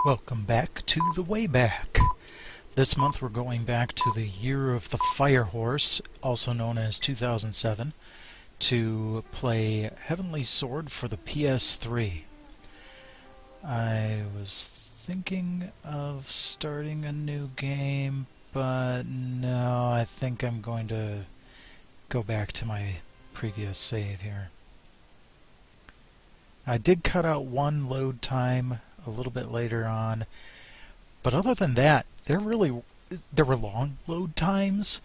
Welcome back to the Wayback. This month we're going back to the year of the Fire Horse, also known as 2007, to play Heavenly Sword for the PS3. I was thinking of starting a new game, but no, I think I'm going to go back to my previous save here. I did cut out one load time a little bit later on, but other than that, there were long load times,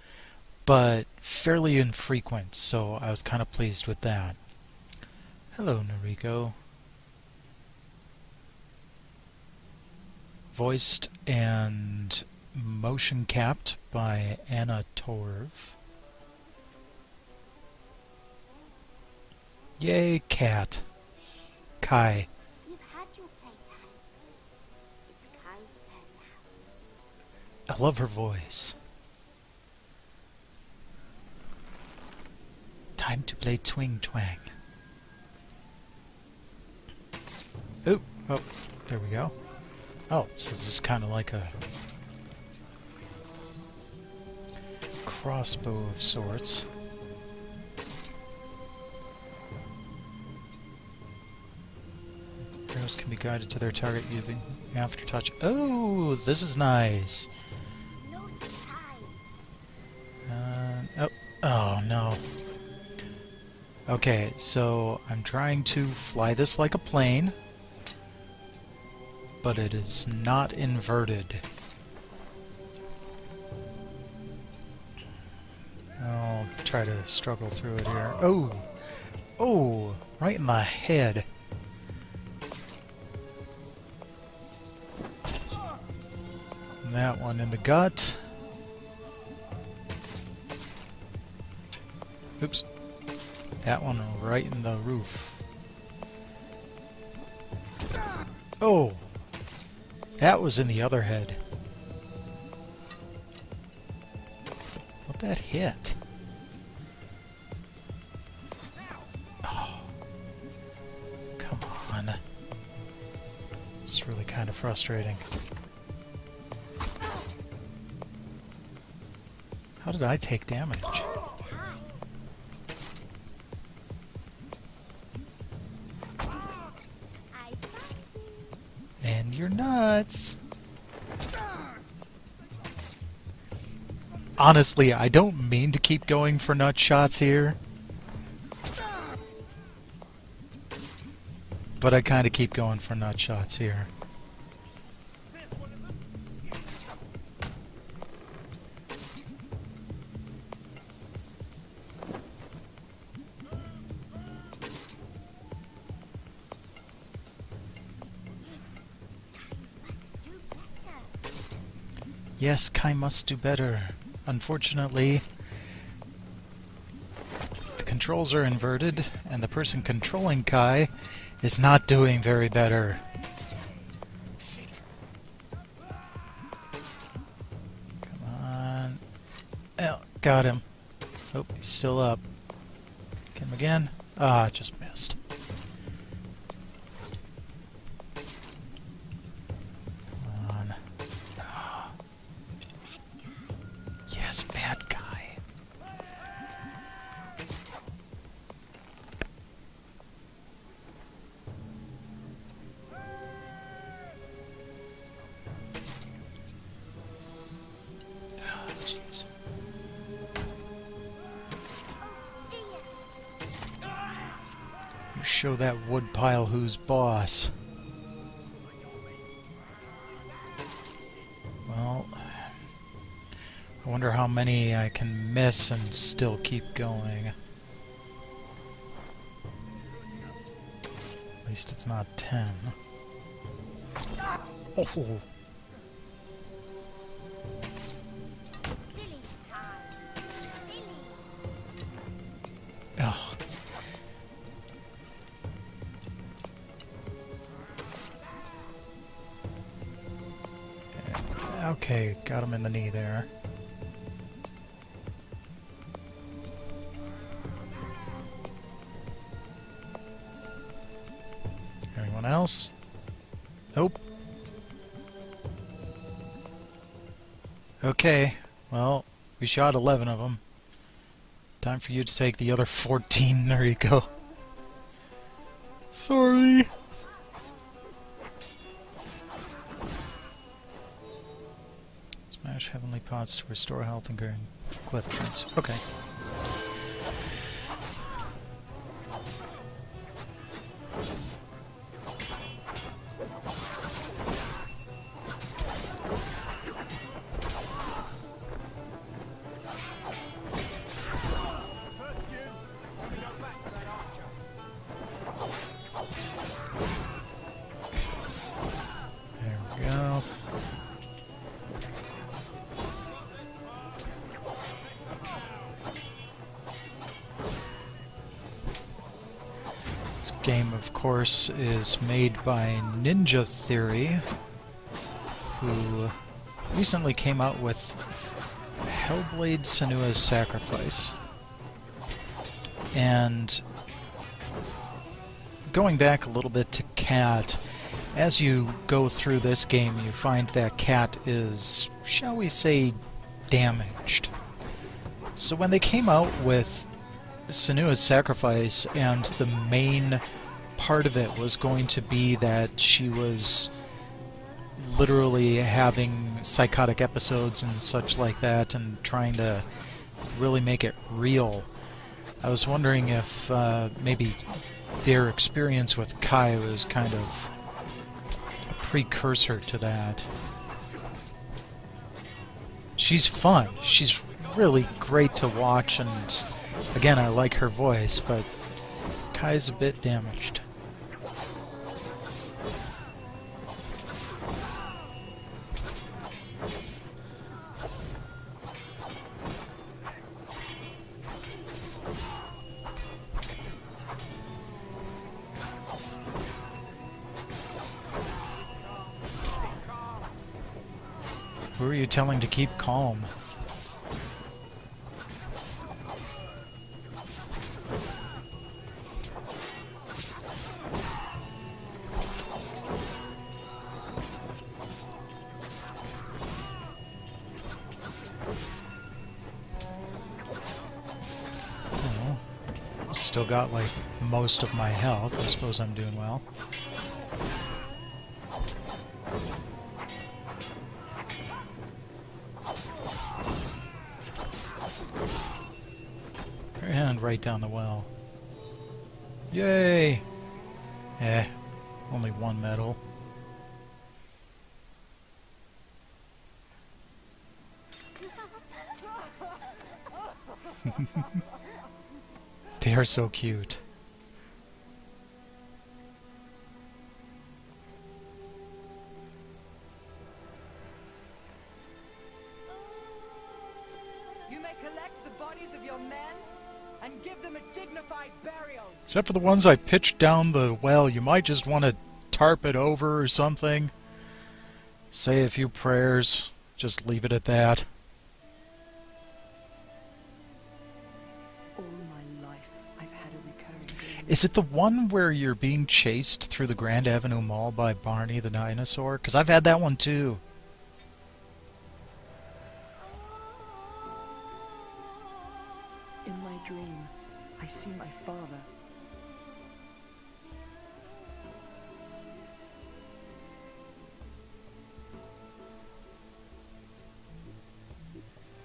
but fairly infrequent, so I was kind of pleased with that. Hello, Noriko. Voiced and motion capped by Anna Torv. Yay, cat. Kai. You've had your playtime. It's Kai's turn now. I love her voice. Time to play Twing Twang. Oh, there we go. Oh, so this is kind of like a crossbow of sorts. Arrows can be guided to their target using aftertouch. Oh, this is nice. Oh no. Okay, so I'm trying to fly this like a plane, but it is not inverted. I'll try to struggle through it here. Oh! Oh! Right in the head. And that one in the gut. Oops. That one right in the roof. Oh! That was in the other head. What that hit? Oh. Come on. It's really kind of frustrating. How did I take damage? And you're nuts. Honestly, I don't mean to keep going for nut shots here, but I kind of keep going for nut shots here. Yes, Kai must do better. Unfortunately, the controls are inverted, and the person controlling Kai is not doing very better. Come on. Oh, got him. Oh, he's still up. Get him again. Ah, just missed. Yes, bad guy. Oh, jeez. You show that woodpile who's boss. Well, I wonder how many I can miss and still keep going. At least it's not 10. Oh! Oh. Okay, got him in the knee there. Anyone else? Nope. Okay, well, we shot 11 of them. Time for you to take the other 14. There you go. Sorry. Smash heavenly pots to restore health and gain cliff points. Okay. There we go. This game, of course, is made by Ninja Theory, who recently came out with Hellblade: Senua's Sacrifice. And going back a little bit to Cat, as you go through this game, you find that Cat is, shall we say, damaged. So when they came out with Senua's Sacrifice, and the main part of it was going to be that she was literally having psychotic episodes and such like that, and trying to really make it real, I was wondering if maybe their experience with Kai was kind of a precursor to that. She's fun. She's really great to watch, and again, I like her voice, but Kai's a bit damaged. Who are you telling to keep calm? Oh, still got like most of my health. I suppose I'm doing well. And right down the well. Yay! Only one medal. They are so cute. You may collect the bodies of your men and give them a dignified burial. Except for the ones I pitched down the well, you might just want to tarp it over or something. Say a few prayers. Just leave it at that. All my life, I've had a recurring dream. Is it the one where you're being chased through the Grand Avenue Mall by Barney the dinosaur? Because I've had that one too. In my dream, I see my father.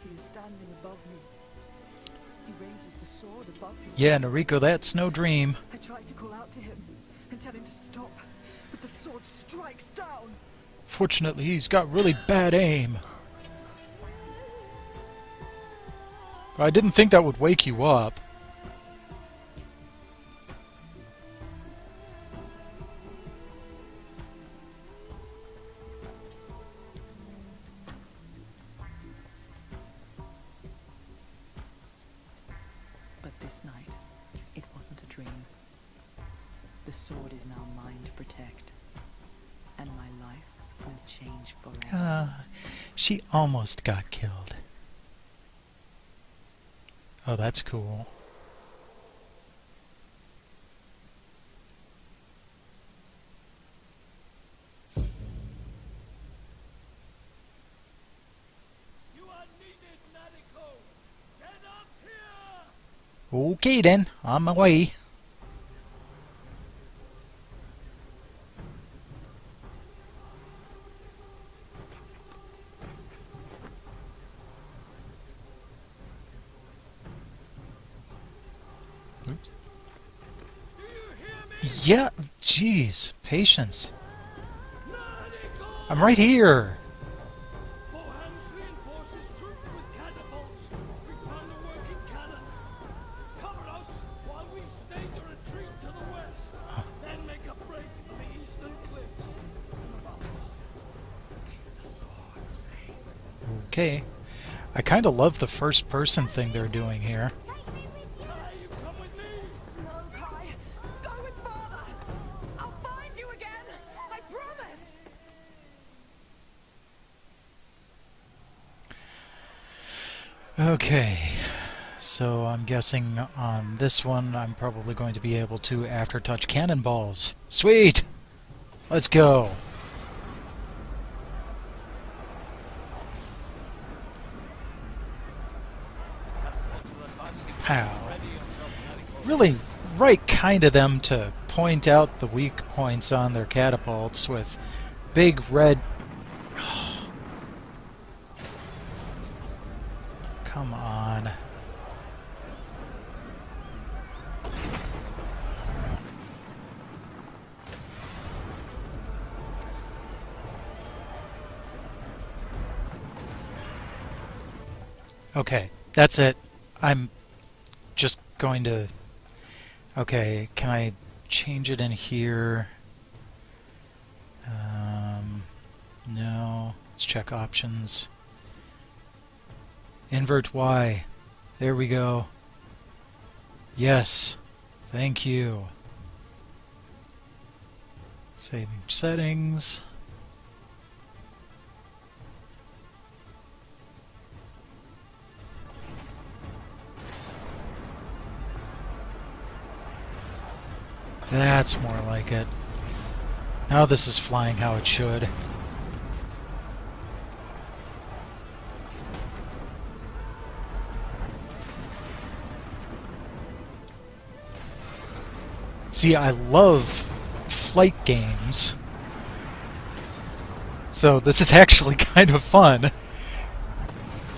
He is standing above me. He raises the sword above his Yeah, head. Noriko, that's no dream. I try to call out to him and tell him to stop, but the sword strikes down. Fortunately, he's got really bad aim. I didn't think that would wake you up. But this night, it wasn't a dream. The sword is now mine to protect, and my life will change forever. She almost got killed. Oh, that's cool. Okay then, on my way. Oops. Yeah, jeez, patience. I'm right here. Okay. I kind of love the first person thing they're doing here. No, Kai. Go with Father. I'll find you again. I promise. Okay. So I'm guessing on this one I'm probably going to be able to aftertouch cannonballs. Sweet! Let's go. Pow. Really right kind of them to point out the weak points on their catapults with big red... Come on. Okay, that's it. I'm just going to... Okay, can I change it in here? No. Let's check options. Invert Y. There we go. Yes. Thank you. Saving settings. That's more like it. Now this is flying how it should. See, I love flight games. So this is actually kind of fun.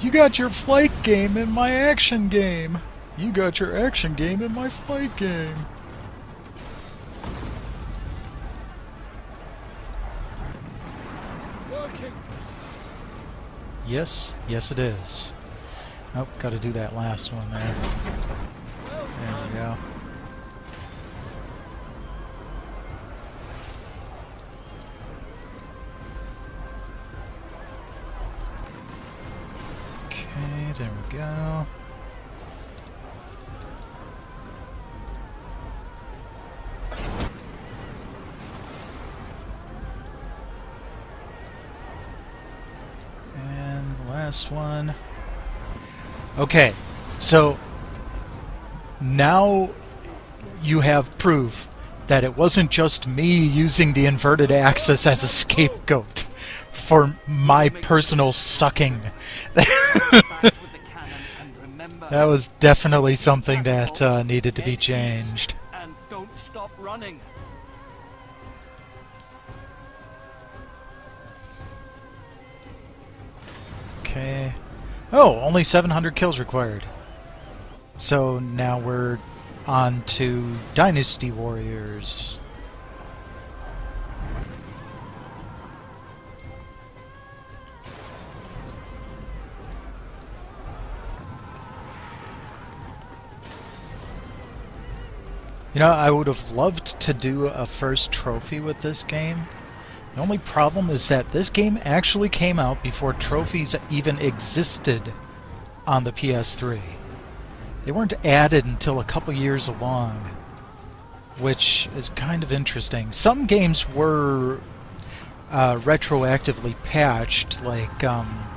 You got your flight game in my action game. You got your action game in my flight game. Yes, yes it is. Oh, gotta do that last one there. There we go. Okay, there we go. Last one. Okay, so now you have proof that it wasn't just me using the inverted axis as a scapegoat for my personal sucking. That was definitely something that needed to be changed. And don't stop running. Okay. Oh, only 700 kills required. So now we're on to Dynasty Warriors. You know, I would have loved to do a first trophy with this game. The only problem is that this game actually came out before trophies even existed on the PS3. They weren't added until a couple years along, which is kind of interesting. Some games were retroactively patched, like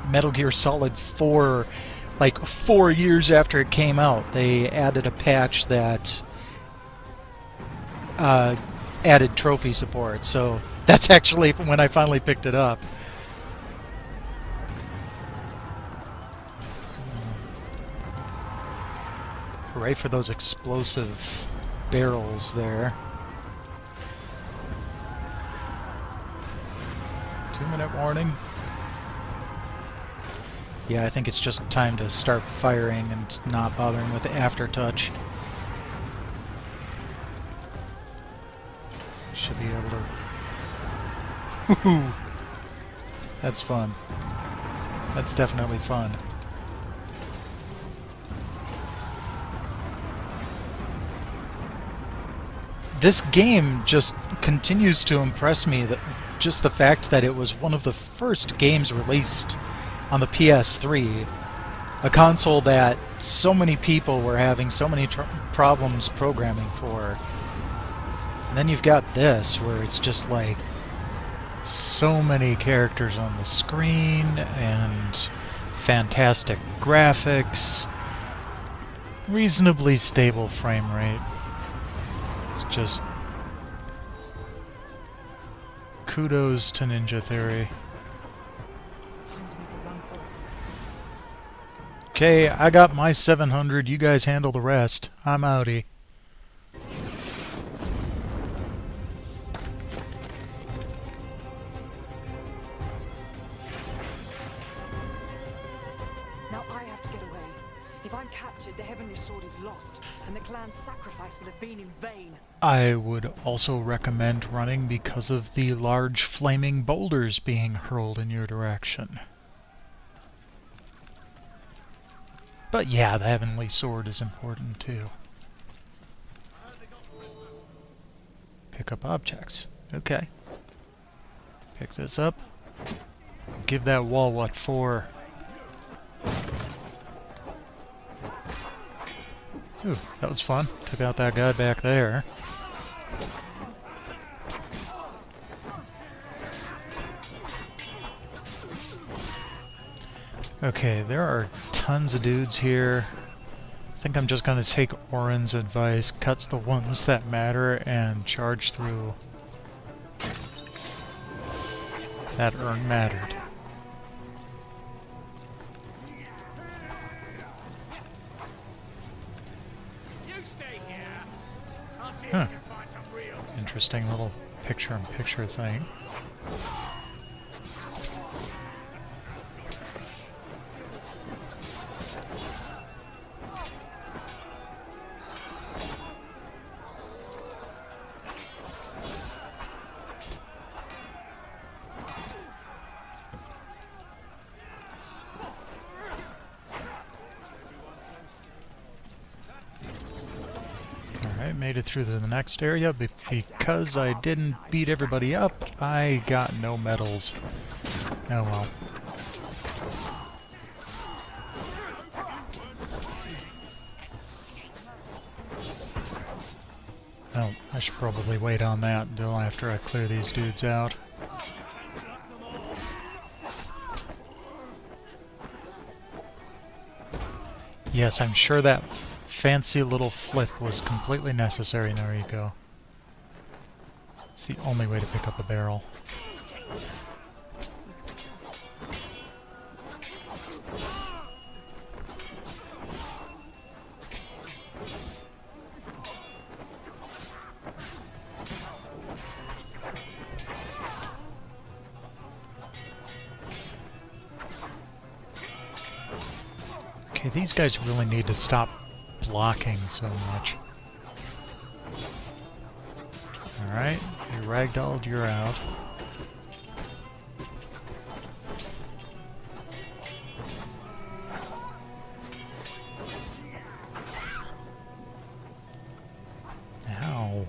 Metal Gear Solid 4, like 4 years after it came out. They added a patch that added trophy support, so that's actually when I finally picked it up. Hooray for those explosive barrels there. 2-minute warning. Yeah, I think it's just time to start firing and not bothering with the aftertouch. Should be able to... Woohoo! That's fun. That's definitely fun. This game just continues to impress me, that just the fact that it was one of the first games released on the PS3, a console that so many people were having so many problems programming for. And then you've got this, where it's just like so many characters on the screen and fantastic graphics, reasonably stable frame rate. It's just kudos to Ninja Theory. Okay, I got my 700, you guys handle the rest. I'm outie. Now I have to get away. If I'm captured, the Heavenly Sword is lost, and the clan's sacrifice will have been in vain. I would also recommend running because of the large flaming boulders being hurled in your direction. But yeah, the Heavenly Sword is important too. Pick up objects. Okay. Pick this up. Give that wall what for. Ooh, that was fun. Took out that guy back there. Okay, there are tons of dudes here. I think I'm just gonna take Orin's advice, cuts the ones that matter, and charge through. That urn mattered. Huh. Interesting little picture-in-picture thing. Alright, made it through to the next area, but because I didn't beat everybody up, I got no medals. Oh well. Oh, I should probably wait on that until after I clear these dudes out. Yes, I'm sure that fancy little flip was completely necessary. There you go. It's the only way to pick up a barrel. Okay, these guys really need to stop blocking so much. Alright, you ragdolled, you're out. Ow.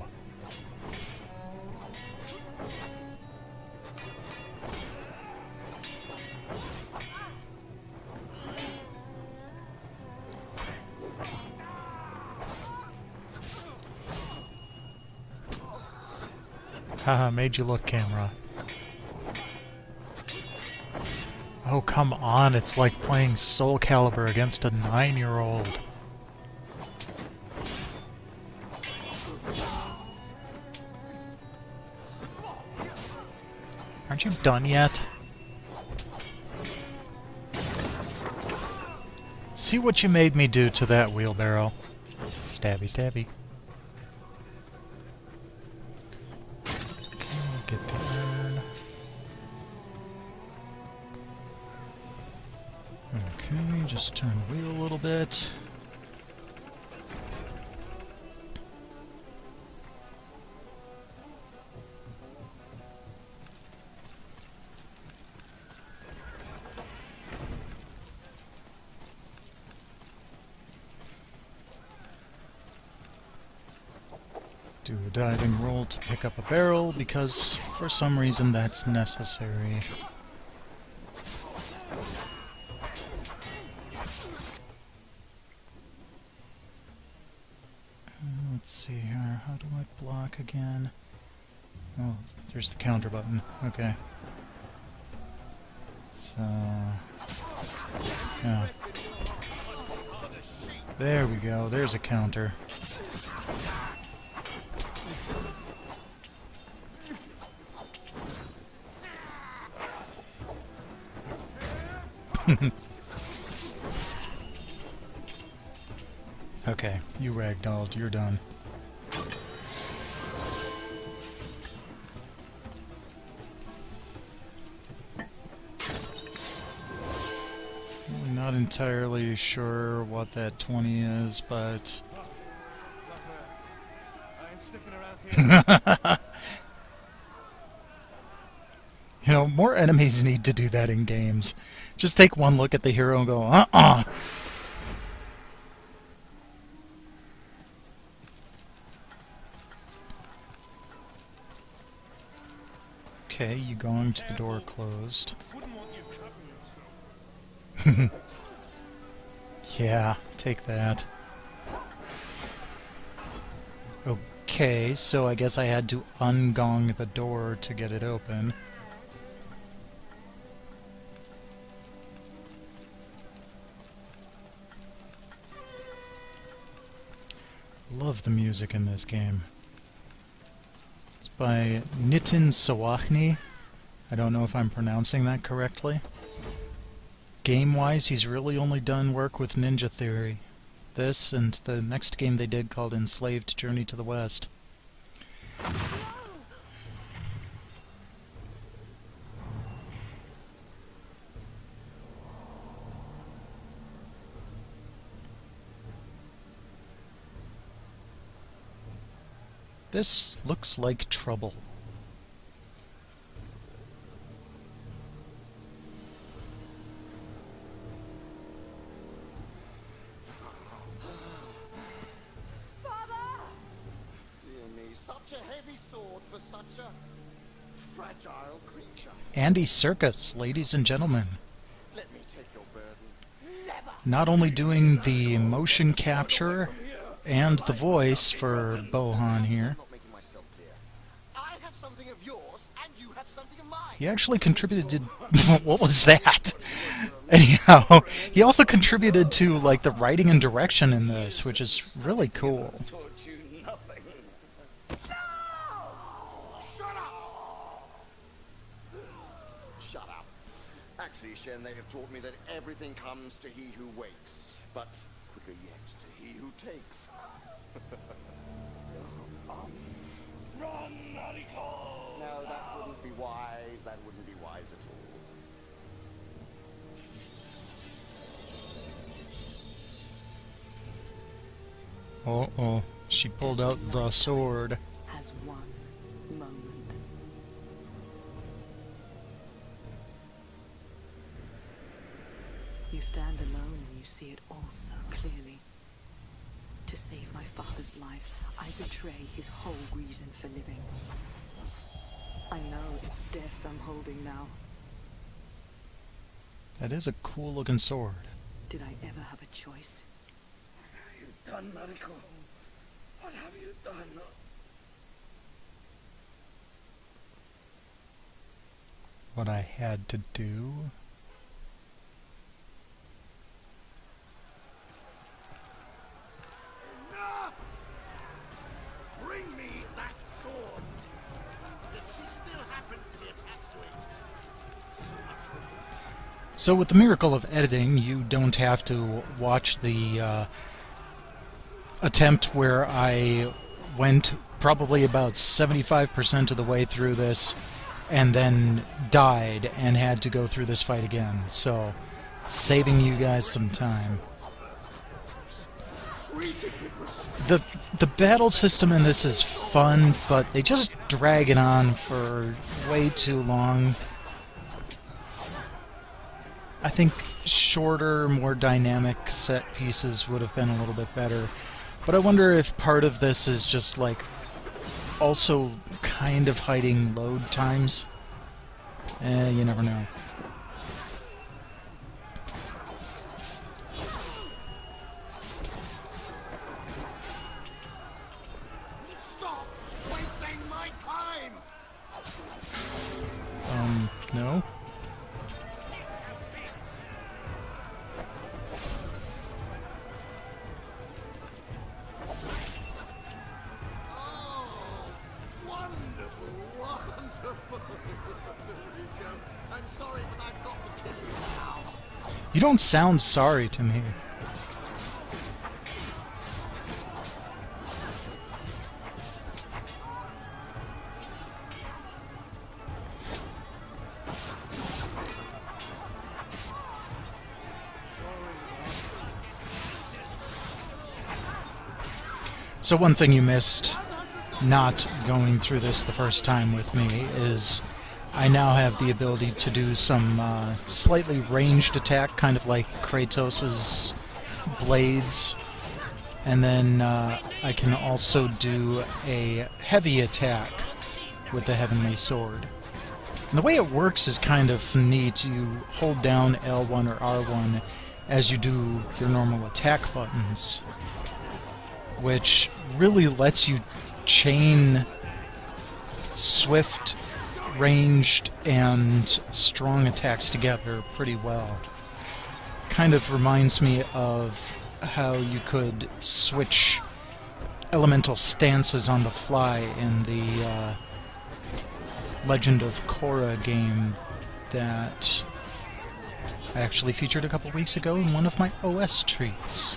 Haha, made you look, camera. Oh, come on, it's like playing Soul Calibur against a 9-year-old. Aren't you done yet? See what you made me do to that wheelbarrow. Stabby, stabby. Okay, get the urn. Okay, just turn the wheel a little bit. Do a diving roll to pick up a barrel, because for some reason that's necessary. Let's see here, how do I block again? Oh, there's the counter button. Okay. So... yeah. There we go, there's a counter. Okay, you ragdolled, you're done. Really not entirely sure what that 20 is, but... I ain't sticking around here. You know, more enemies need to do that in games. Just take one look at the hero and go, uh-uh! Okay, you going to the door closed. Wouldn't want you cutting yourself. Yeah, take that. Okay, so I guess I had to ungong the door to get it open. Love the music in this game. It's by Nitin Sawachni. I don't know if I'm pronouncing that correctly. Game-wise, he's really only done work with Ninja Theory. This and the next game they did called Enslaved Journey to the West. This looks like trouble. Dear me, such a heavy sword for such a fragile creature. Andy Serkis, ladies and gentlemen. Let me take your burden. Not only doing the motion capture and the voice for Bohan here, Not making myself clear. I have something of yours, and you have something of mine. he actually contributed... what was that? Anyhow, he also contributed to like the writing and direction in this, which is really cool. Taught you nothing. Shut up! Shut up. Actually, Shen, they have taught me that everything comes to he who waits, but quicker yet to he who takes. Run, Nariko! No, that wouldn't be wise. That wouldn't be wise at all. Uh-oh, she pulled out the sword. Has one moment. You stand alone and you see it all so clearly. To save my father's life, I betray his whole reason for living. I know it's death I'm holding now. That is a cool looking sword. Did I ever have a choice? What have you done, Nariko? What have you done? What I had to do. Enough! Bring me that sword. If she still happens to be attached to it, so much the better. So with the miracle of editing, you don't have to watch the attempt where I went probably about 75% of the way through this and then died and had to go through this fight again. So, saving you guys some time. The battle system in this is fun, but they just drag it on for way too long. I think shorter, more dynamic set pieces would have been a little bit better. But I wonder if part of this is just like also kind of hiding load times. You never know. Stop wasting my time! No? Oh, wonderful, wonderful. There you go. I'm sorry, but I've got to kill you now. You don't sound sorry to me. So one thing you missed not going through this the first time with me is I now have the ability to do some slightly ranged attack, kind of like Kratos' blades, and then I can also do a heavy attack with the Heavenly Sword. And the way it works is kind of neat. You hold down L1 or R1 as you do your normal attack buttons, which really lets you chain swift, ranged, and strong attacks together pretty well. Kind of reminds me of how you could switch elemental stances on the fly in the Legend of Korra game that I actually featured a couple weeks ago in one of my OS treats.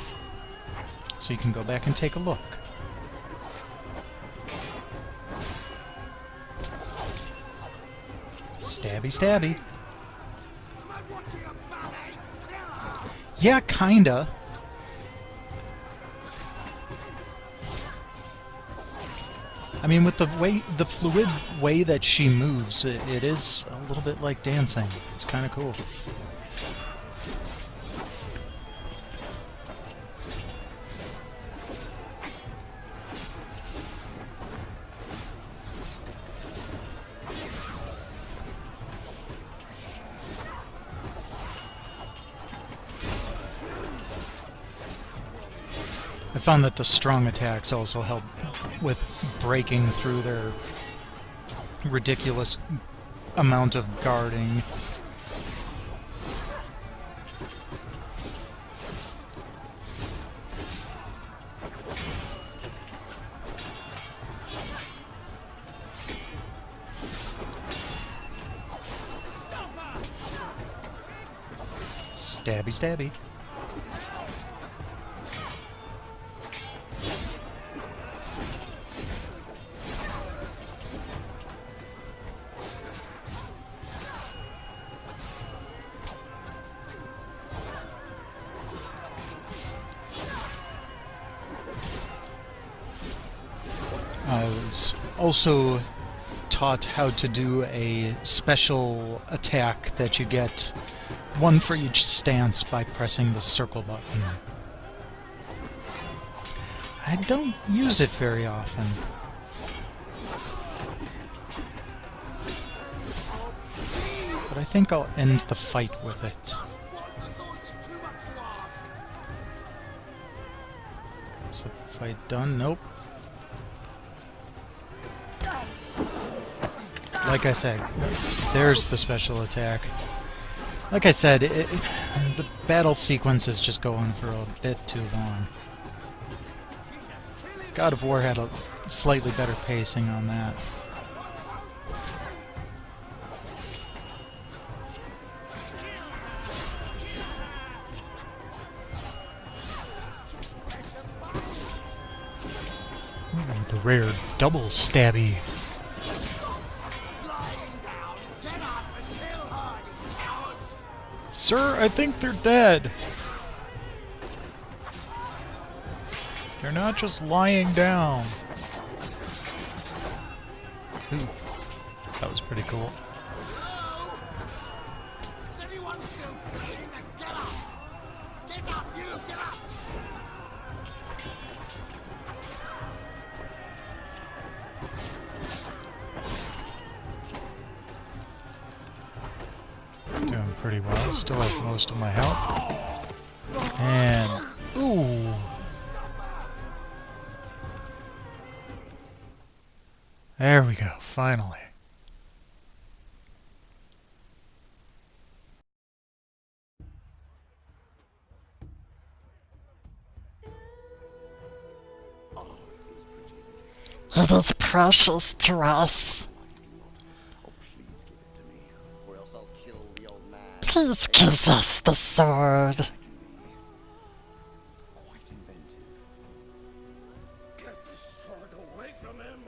So you can go back and take a look. Stabby stabby. Am I watching a ballet? Terror! Yeah, kinda. I mean, with the fluid way that she moves, it is a little bit like dancing. It's kind of cool. I found that the strong attacks also help with breaking through their ridiculous amount of guarding. Stabby stabby. I was also taught how to do a special attack that you get one for each stance by pressing the circle button. I don't use it very often. But I think I'll end the fight with it. What? The sword's too much to ask. Is the fight done? Nope. Like I said, there's the special attack. Like I said, the battle sequences just go on for a bit too long. God of War had a slightly better pacing on that. the rare double stabby. Lying down. Get up and kill her, you cowards. Sir, I think they're dead. They're not just lying down. Ooh, that was pretty cool. Hello? Is anyone still breathing? Get up! Get up, you! Get up! Doing pretty well. Still have most of my health. And ooh. There we go, finally. It is precious to us. Oh, please give it to me, or else I'll kill the old man. Please give us the sword. Quite inventive. Get this sword away from him.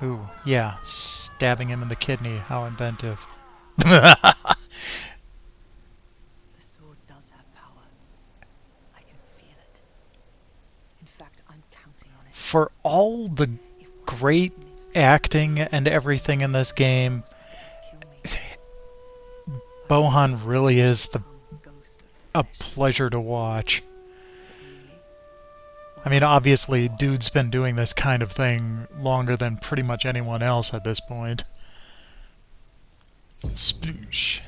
Ooh, yeah, stabbing him in the kidney. How inventive. The sword does have power. I can feel it. In fact, I'm counting on it. For all the If one great is acting and everything in this game, kill me, Bohan really is ghost a of flesh. pleasure to watch. Really? I mean, obviously, dude's been doing this kind of thing longer than pretty much anyone else at this point. Sploosh.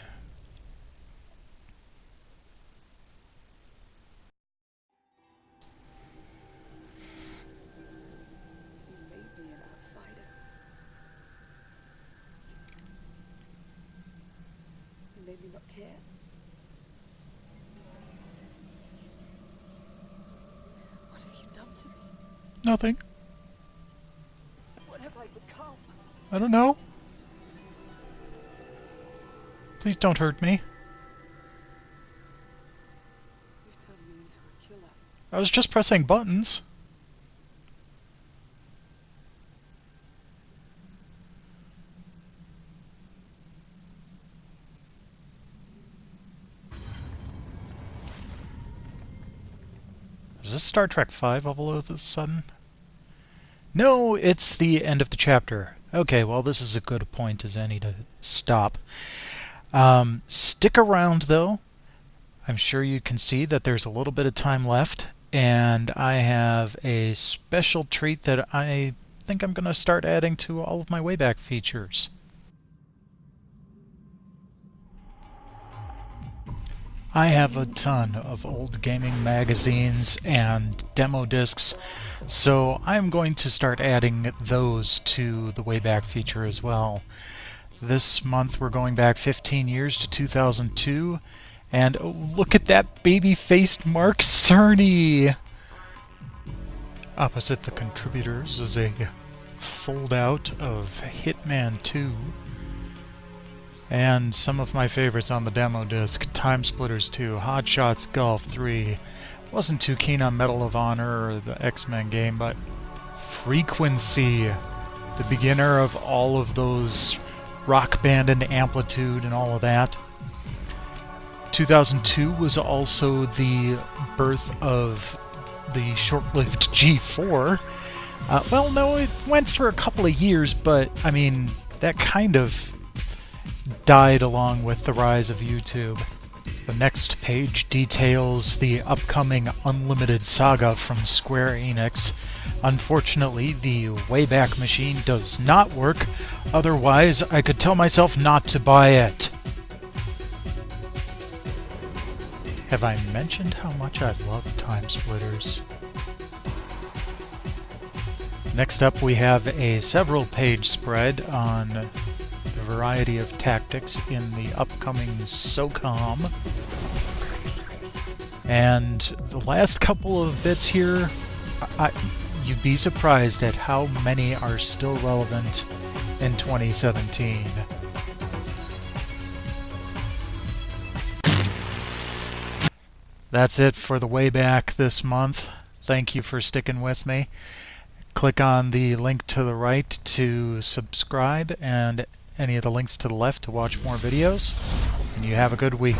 You made me an outsider. You made me not care. What have you done to me? Nothing. What have I become? I don't know. Please don't hurt me. You've turned me into a killer. I was just pressing buttons. Is this Star Trek V all of a sudden? No, it's the end of the chapter. Okay, well, this is a good point as any to stop. Stick around, though. I'm sure you can see that there's a little bit of time left, and I have a special treat that I think I'm going to start adding to all of my Wayback features. I have a ton of old gaming magazines and demo discs, so I'm going to start adding those to the Wayback feature as well. This month we're going back 15 years to 2002, and oh, look at that baby-faced Mark Cerny! Opposite the contributors is a fold-out of Hitman 2. And some of my favorites on the demo disc: Time Splitters 2, Hot Shots Golf 3. Wasn't too keen on Medal of Honor or the X-Men game, but Frequency, the beginner of all of those Rock Band and Amplitude and all of that. 2002 was also the birth of the short-lived G4. Well, no, it went for a couple of years, but, I mean, that kind of died along with the rise of YouTube. The next page details the upcoming Unlimited Saga from Square Enix. Unfortunately, the Wayback Machine does not work, otherwise I could tell myself not to buy it. Have I mentioned how much I love Time Splitters? Next up we have a several page spread on the variety of tactics in the upcoming SOCOM. And the last couple of bits here, you'd be surprised at how many are still relevant in 2017. That's it for the Wayback this month. Thank you for sticking with me. Click on the link to the right to subscribe and any of the links to the left to watch more videos. And you have a good week.